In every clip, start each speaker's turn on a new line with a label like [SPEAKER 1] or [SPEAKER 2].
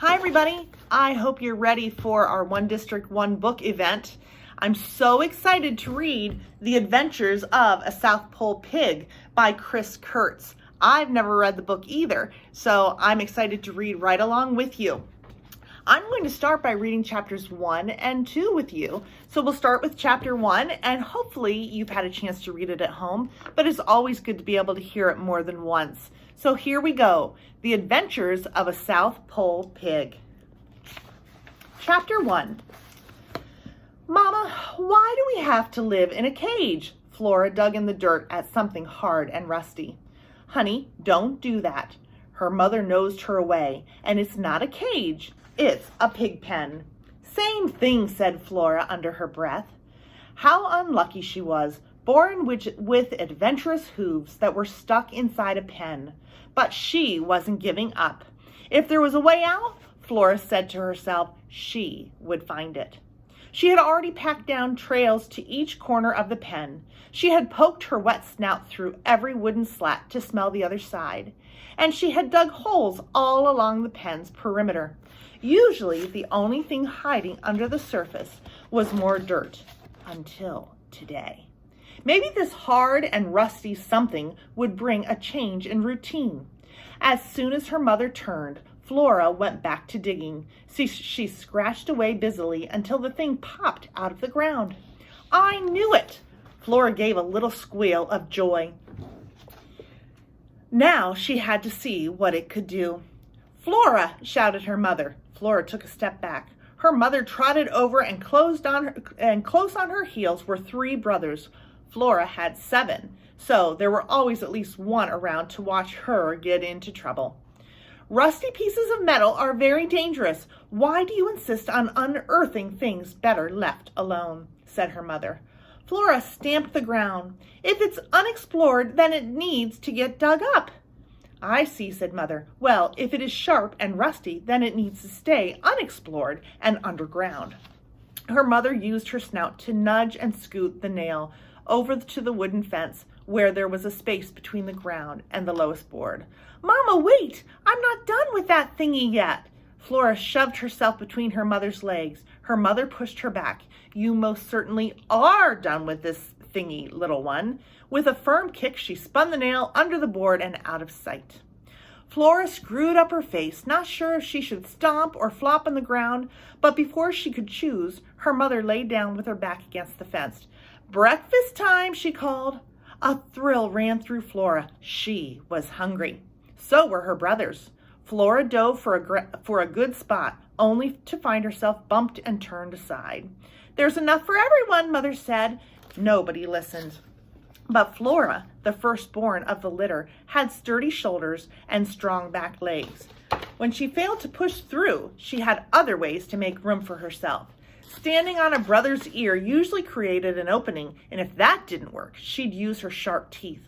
[SPEAKER 1] Hi everybody, I hope you're ready for our One District, One Book event. I'm so excited to read The Adventures of a South Pole Pig by Chris Kurtz. I've never read the book either, so I'm excited to read right along with you. I'm going to start by reading chapters 1 and 2 with you. So we'll start with chapter 1, and hopefully you've had a chance to read it at home, but it's always good to be able to hear it more than once. So here we go, The Adventures of a South Pole Pig. Chapter 1. Mama, why do we have to live in a cage? Flora dug in the dirt at something hard and rusty. Honey, don't do that. Her mother nosed her away, and it's not a cage. It's a pig pen. Same thing, said Flora under her breath. How unlucky she was, born with adventurous hooves that were stuck inside a pen. But she wasn't giving up. If there was a way out, Flora said to herself, she would find it. She had already packed down trails to each corner of the pen. She had poked her wet snout through every wooden slat to smell the other side. And she had dug holes all along the pen's perimeter. Usually, the only thing hiding under the surface was more dirt, until today. Maybe this hard and rusty something would bring a change in routine. As soon as her mother turned, Flora went back to digging. She scratched away busily until the thing popped out of the ground. I knew it! Flora gave a little squeal of joy. Now she had to see what it could do. Flora, shouted her mother. Flora took a step back. Her mother trotted over, and close on her heels were 3 brothers. Flora had 7, so there were always at least one around to watch her get into trouble. Rusty pieces of metal are very dangerous. Why do you insist on unearthing things better left alone? Said her mother. Flora stamped the ground. If it's unexplored, then it needs to get dug up. I see, said Mother. Well, if it is sharp and rusty, then it needs to stay unexplored and underground. Her mother used her snout to nudge and scoot the nail over to the wooden fence where there was a space between the ground and the lowest board. Mama, wait! I'm not done with that thingy yet. Flora shoved herself between her mother's legs. Her mother pushed her back. You most certainly are done with this thingy, little one. With a firm kick, she spun the nail under the board and out of sight. Flora screwed up her face, not sure if she should stomp or flop on the ground, but before she could choose, her mother lay down with her back against the fence. Breakfast time, she called. A thrill ran through Flora. She was hungry. So were her brothers. Flora dove for a good spot, only to find herself bumped and turned aside. There's enough for everyone, Mother said. Nobody listened. But Flora, the firstborn of the litter, had sturdy shoulders and strong back legs. When she failed to push through, she had other ways to make room for herself. Standing on a brother's ear usually created an opening, and if that didn't work, she'd use her sharp teeth.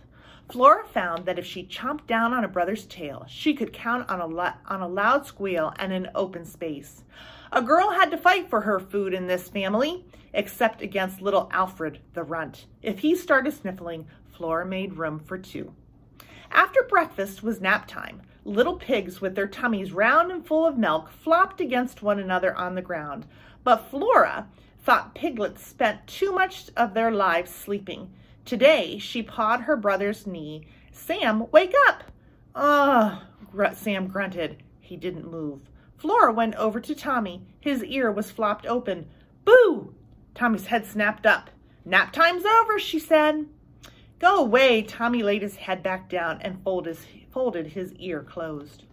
[SPEAKER 1] Flora found that if she chomped down on a brother's tail, she could count on a loud squeal and an open space. A girl had to fight for her food in this family, except against little Alfred, the runt. If he started sniffling, Flora made room for 2. After breakfast was nap time. Little pigs with their tummies round and full of milk flopped against one another on the ground. But Flora thought piglets spent too much of their lives sleeping. Today, she pawed her brother's knee. Sam, wake up! Sam grunted. He didn't move. Flora went over to Tommy. His ear was flopped open. Boo! Tommy's head snapped up. Nap time's over, she said. Go away. Tommy laid his head back down and folded his ear closed.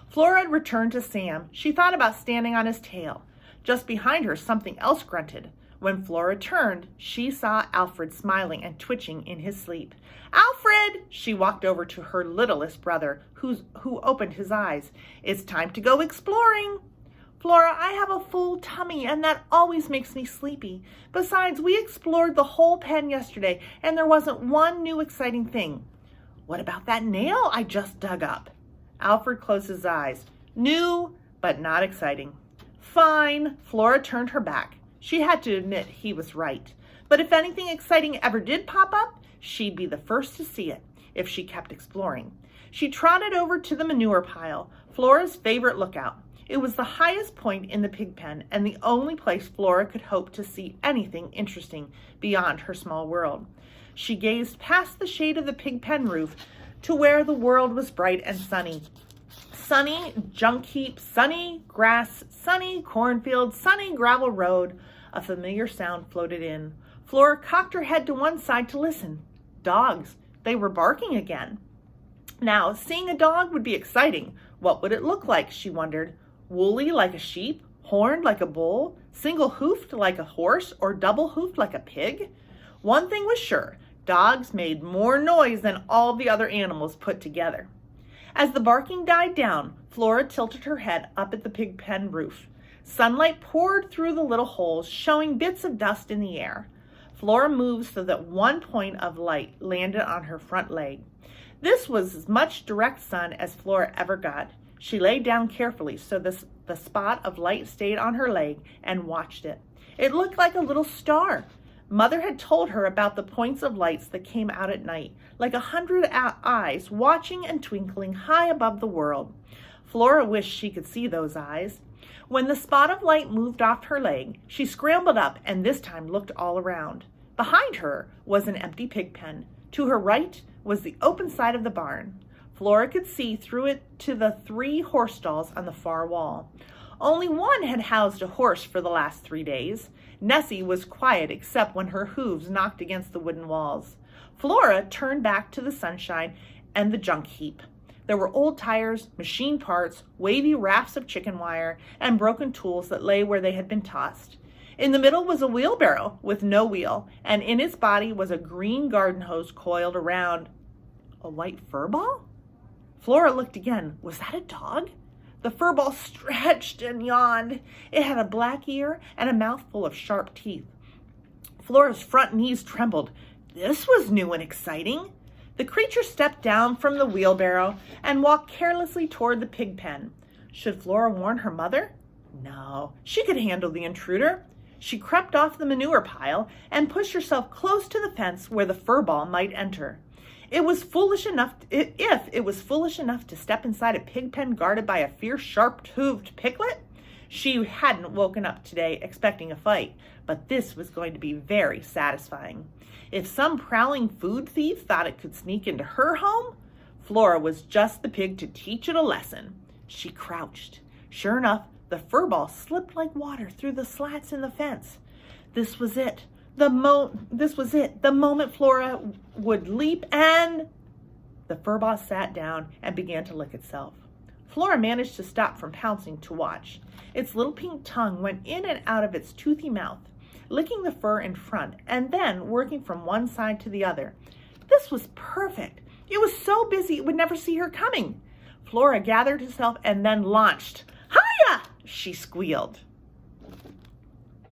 [SPEAKER 1] Flora returned to Sam. She thought about standing on his tail. Just behind her, something else grunted. When Flora turned, she saw Alfred smiling and twitching in his sleep. Alfred! She walked over to her littlest brother, who opened his eyes. It's time to go exploring. Flora, I have a full tummy, and that always makes me sleepy. Besides, we explored the whole pen yesterday, and there wasn't one new exciting thing. What about that nail I just dug up? Alfred closed his eyes. New, but not exciting. Fine. Flora turned her back. She had to admit he was right. But if anything exciting ever did pop up, she'd be the first to see it if she kept exploring. She trotted over to the manure pile, Flora's favorite lookout. It was the highest point in the pig pen and the only place Flora could hope to see anything interesting beyond her small world. She gazed past the shade of the pig pen roof to where the world was bright and sunny. Sunny junk heap, sunny grass, sunny cornfield, sunny gravel road. A familiar sound floated in. Flora cocked her head to one side to listen. Dogs. They were barking again. Now, seeing a dog would be exciting. What would it look like, she wondered. Woolly like a sheep, horned like a bull, single-hoofed like a horse, or double-hoofed like a pig? One thing was sure, dogs made more noise than all the other animals put together. As the barking died down, Flora tilted her head up at the pig pen roof. Sunlight poured through the little holes, showing bits of dust in the air. Flora moved so that one point of light landed on her front leg. This was as much direct sun as Flora ever got. She lay down carefully so the spot of light stayed on her leg and watched it. It looked like a little star. Mother had told her about the points of lights that came out at night, like 100 eyes watching and twinkling high above the world. Flora wished she could see those eyes. When the spot of light moved off her leg, she scrambled up and this time looked all around. Behind her was an empty pig pen. To her right was the open side of the barn. Flora could see through it to the 3 horse stalls on the far wall. Only one had housed a horse for the last 3 days. Nessie was quiet except when her hooves knocked against the wooden walls. Flora turned back to the sunshine and the junk heap. There were old tires, machine parts, wavy rafts of chicken wire, and broken tools that lay where they had been tossed. In the middle was a wheelbarrow with no wheel, and in its body was a green garden hose coiled around. A white fur ball? Flora looked again. Was that a dog? The fur ball stretched and yawned. It had a black ear and a mouth full of sharp teeth. Flora's front knees trembled. This was new and exciting. The creature stepped down from the wheelbarrow and walked carelessly toward the pig pen. Should Flora warn her mother? No, she could handle the intruder. She crept off the manure pile and pushed herself close to the fence where the fur ball might enter. If it was foolish enough to step inside a pig pen guarded by a fierce, sharp-hooved piglet, she hadn't woken up today expecting a fight, but this was going to be very satisfying. If some prowling food thief thought it could sneak into her home, Flora was just the pig to teach it a lesson. She crouched. Sure enough, the fur ball slipped like water through the slats in the fence. This was it. The moment Flora would leap and... The fur ball sat down and began to lick itself. Flora managed to stop from pouncing to watch. Its little pink tongue went in and out of its toothy mouth, licking the fur in front and then working from one side to the other. This was perfect. It was so busy it would never see her coming. Flora gathered herself and then launched. Hiya! She squealed.